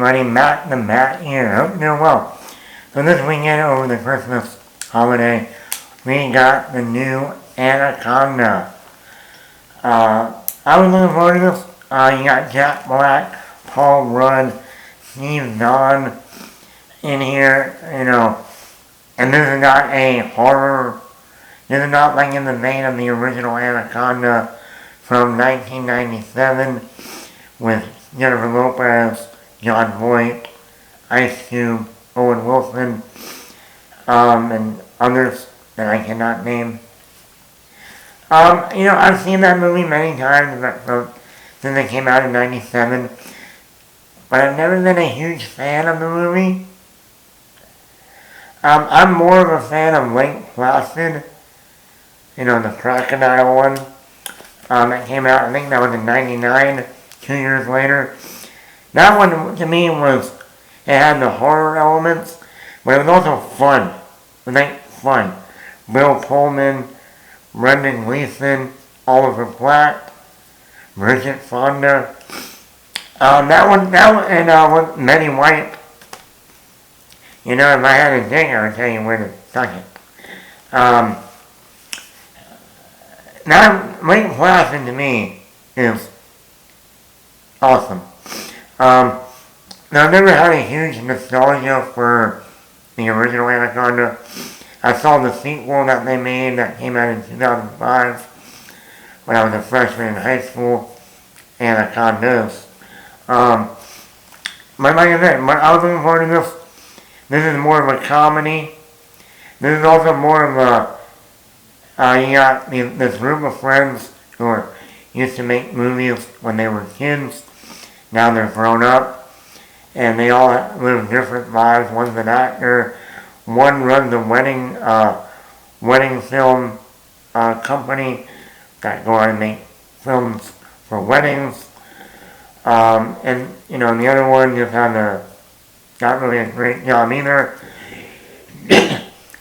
everybody, Matt the Matt here. Hope you're doing well. So this weekend over the Christmas holiday, we got the new Anaconda. I was looking forward to this. You got Jack Black, Paul Rudd, Steve Zahn in here, and this is not a horror. This is not like in the vein of the original Anaconda from 1997 with Jennifer Lopez, John Voight, Ice Cube, Owen Wilson, and others that I cannot name. I've seen that movie many times since it came out in 97, but I've never been a huge fan of the movie. I'm more of a fan of Lake Placid, the crocodile one. That came out, I think that was in 99, 2 years later. That one, to me, it had the horror elements, but it was also fun. It was fun. Bill Pullman, Brendan Gleeson, Oliver Platt, Bridget Fonda. That one, and Betty White. If I had a dick, I would tell you where to suck it. Now, Lake Placid to me is awesome. Now, I've never had a huge nostalgia for the original Anaconda. I saw the sequel that they made that came out in 2005 when I was a freshman in high school, Anacondas. But like I said, I was looking forward to this. This is more of a comedy. This is also more of a, you got this group of friends who used to make movies when they were kids. Now they're grown up, and they all live different lives. One's an actor, one runs a wedding film company that go on and make films for weddings. And the other one just not really a great job either.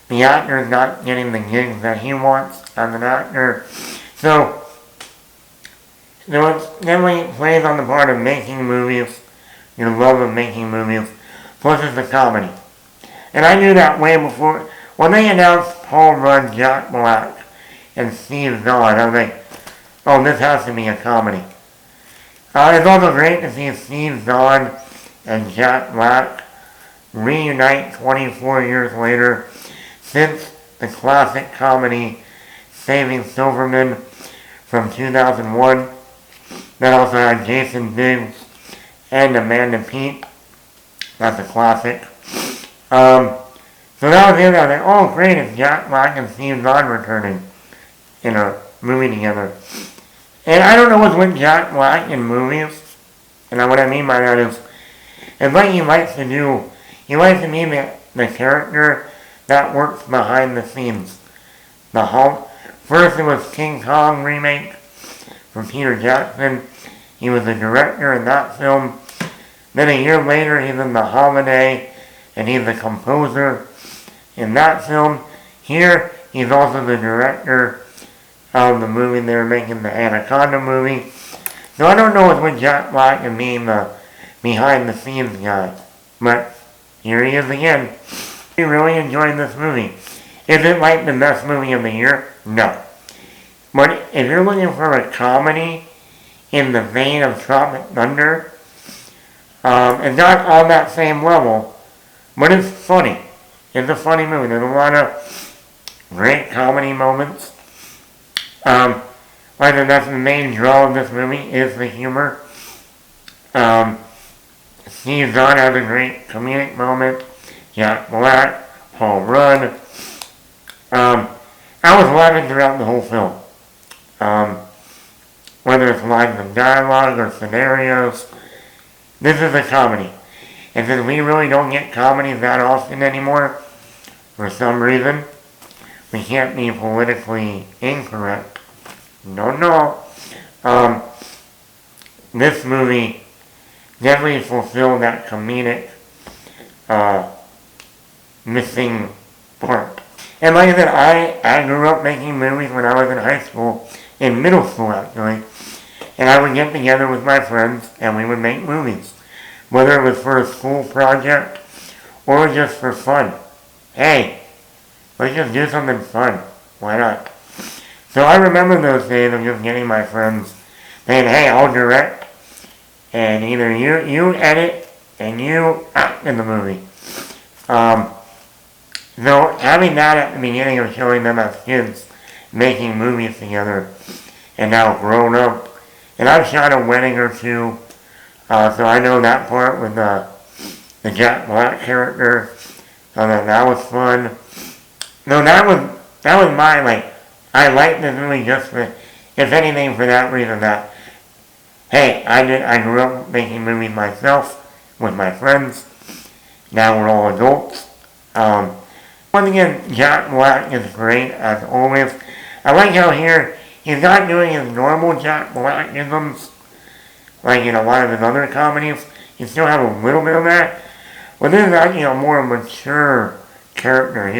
The actor's not getting the gigs that he wants as an actor. So, there was definitely plays on the part of making movies, your love of making movies, plus it's a comedy. And I knew that way before. When they announced Paul Rudd, Jack Black, and Steve Zahn, I was like, oh, this has to be a comedy. It's also great to see Steve Zahn and Jack Black reunite 24 years later since the classic comedy Saving Silverman from 2001 that also had Jason Biggs and Amanda Peet. That's a classic. So that was it. I was like, oh great, it's Jack Black and Steve Zahn returning in a movie together. And I don't know what's with Jack Black in movies. And what I mean by that is, it's like he likes to be the character that works behind the scenes. The Hulk. First it was King Kong remake from Peter Jackson. He was the director in that film. Then a year later he's in The Holiday, and he's the composer in that film. Here he's also the director of the movie they were making, the Anaconda movie. So I don't know what's with Jack Black and being the behind the scenes guy. But here he is again. I really enjoyed this movie. Is it like the best movie of the year? No. But if you're looking for a comedy in the vein of Tropic Thunder, it's not on that same level, but it's funny. It's a funny movie. There's a lot of great comedy moments. That's the main draw of this movie is the humor. Steve Zahn has a great comedic moment. Jack Black, Paul Rudd. I was laughing throughout the whole film. Whether it's lines of dialogue or scenarios, this is a comedy. And since we really don't get comedies that often anymore, for some reason, we can't be politically incorrect. No. This movie definitely fulfilled that comedic missing part. And like I said, I grew up making movies when I was in high school, in middle school actually, and I would get together with my friends and we would make movies. whether it was for a school project or just for fun. Hey, let's just do something fun. Why not? So I remember those days of just getting my friends saying, hey, I'll direct, and either you edit and you act in the movie. So having that at the beginning of showing them as kids making movies together and now grown up, and I've shot a wedding or two, so I know that part with the Jack Black character, so that was fun. No, that was my, like, I liked this movie just for, if anything, for that reason that, hey, I grew up making movies myself with my friends. Now we're all adults. Once again, Jack Black is great as always. I like how here he's not doing his normal Jack Black-isms like in a lot of his other comedies. You still have a little bit of that, but this is actually a more mature character.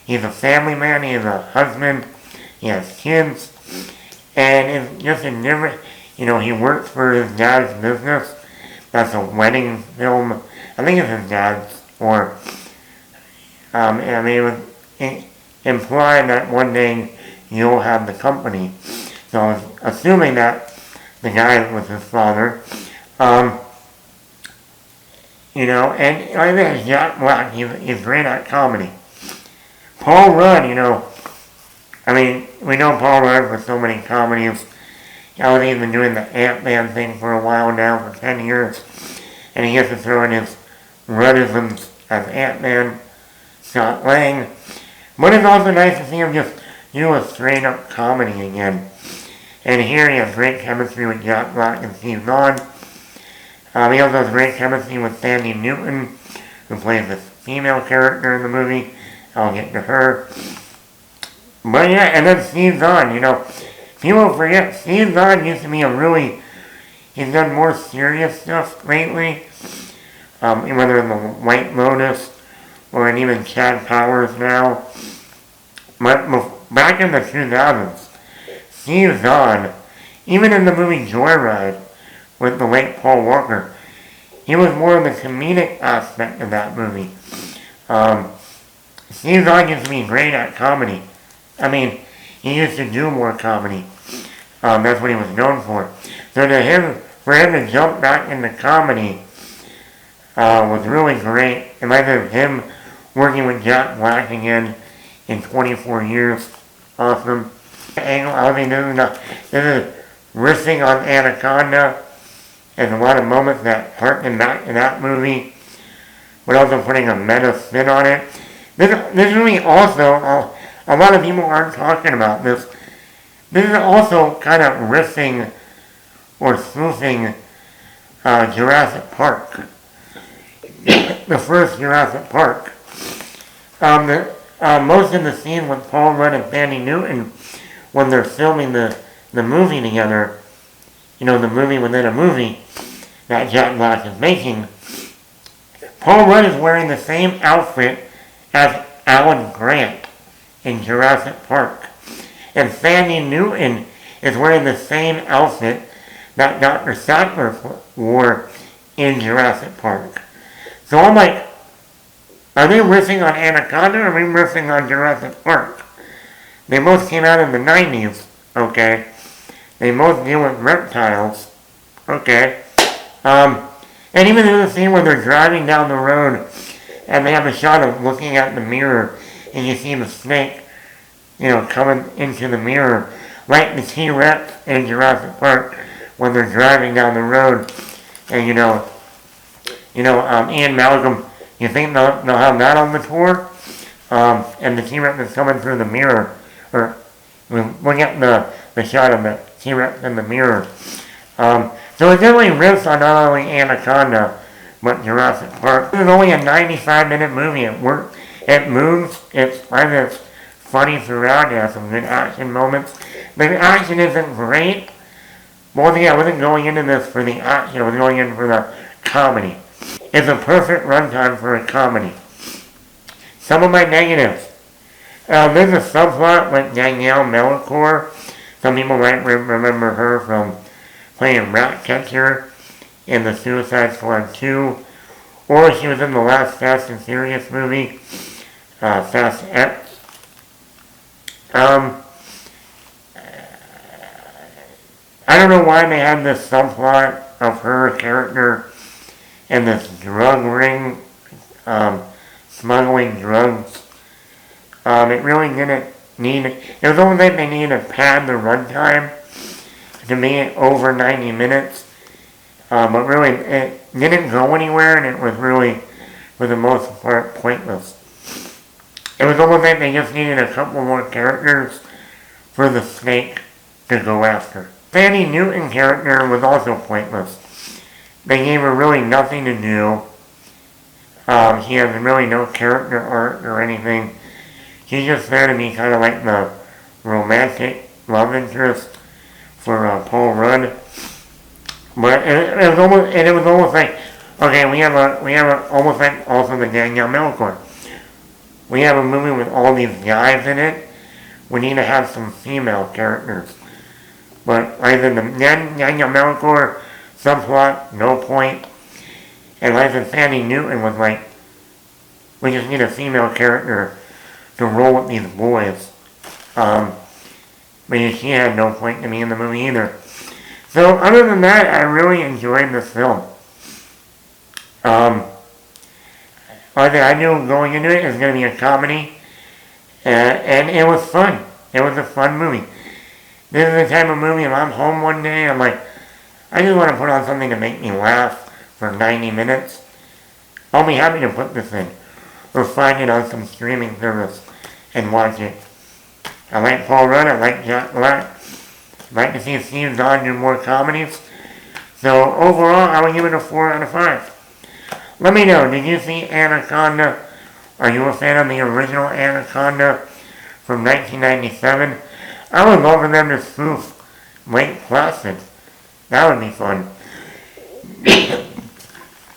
He's a family man. He's a husband. He has kids, and it's just a different. He works for his dad's business. That's a wedding film. I think it's his dad's, or it was implied that one day you'll have the company. So I was assuming that the guy was his father. And I think Jack Black, he's great at comedy. Paul Rudd, we know Paul Rudd for so many comedies. I was even doing the Ant-Man thing for a while now, for 10 years. And he gets to throw in his Ruddisms as Ant-Man, Scott Lang. But it's also nice to see him just do a straight-up comedy again. And here he has great chemistry with Jack Black and Steve Zahn. He also has great chemistry with Sandy Newton, who plays this female character in the movie. I'll get to her. But yeah, and then Steve Zahn, people forget, Steve Zahn used to be he's done more serious stuff lately. Whether in the White Lotus or in even Chad Powers now. But back in the 2000s, Steve Zahn, even in the movie Joyride with the late Paul Walker, he was more of the comedic aspect of that movie. Steve Zahn used to be great at comedy. He used to do more comedy. That's what he was known for. So for him to jump back into comedy was really great. Imagine him working with Jack Black again in 24 years. Awesome. This is riffing on Anaconda, and a lot of moments that harken back to that movie, but also putting a meta spin on it. This movie also, a lot of people aren't talking about this. This is also kind of riffing or spoofing Jurassic Park. The first Jurassic Park. Most of the scene with Paul Rudd and Sandy Newton, when they're filming the movie together, the movie within a movie that Jack Black is making, Paul Rudd is wearing the same outfit as Alan Grant in Jurassic Park. And Sandy Newton is wearing the same outfit that Dr. Sattler wore in Jurassic Park. So I'm like, are they riffing on Anaconda or are we riffing on Jurassic Park? They both came out in the 90s, okay? They both deal with reptiles, okay? And even in the scene where they're driving down the road and they have a shot of looking at the mirror and you see the snake, coming into the mirror, like the T-Rex in Jurassic Park when they're driving down the road. And Ian Malcolm, you think they'll have that on the tour? And the T-Rex is coming through the mirror, or we'll get the shot of the T-Rex in the mirror. So it definitely riffs on not only Anaconda, but Jurassic Park. This is only a 95-minute movie. It moves. It's funny throughout. It has some good action moments. The action isn't great. Well, I wasn't going into this for the action. I was going in for the comedy. It's a perfect runtime for a comedy. Some of my negatives. There's a subplot with Danielle Melchior. Some people might remember her from playing Ratcatcher in the Suicide Squad 2, or she was in the last Fast and Furious movie, Fast X. I don't know why they had this subplot of her character in this drug ring, smuggling drugs. It really didn't need it. It was almost like they needed to pad the runtime to make it over 90 minutes. But really, it didn't go anywhere, and it was really, for the most part, pointless. It was almost like they just needed a couple more characters for the snake to go after. Fanny Newton character was also pointless. They gave her really nothing to do. She has really no character arc or anything. She's just there to be kind of like the romantic love interest for Paul Rudd. But it was almost like, okay, we have almost like also the Danielle Melchior. We have a movie with all these guys in it. We need to have some female characters. But either the Danielle Melchior subplot, no point. And like the Fanny Newton was like, we just need a female character to roll with these boys. But she had no point to me in the movie either. So other than that, I really enjoyed this film. I knew going into it was going to be a comedy, and it was fun. It was a fun movie. This is the type of movie, if I'm home one day, I'm like, I just want to put on something to make me laugh for 90 minutes. I'll be happy to put this in, or find it on some streaming service and watch it. I like Paul Rudd, I like Jack Black. I'd like to see Steve Zahn do more comedies. So overall, I would give it a 4 out of 5. Let me know, did you see Anaconda? Are you a fan of the original Anaconda from 1997? I would love for them to spoof Lake Placid. That would be fun.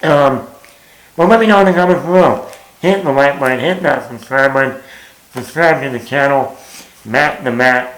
Well, let me know in the comments below. Hit the like button, hit that subscribe button, subscribe to the channel, Matt the Matt.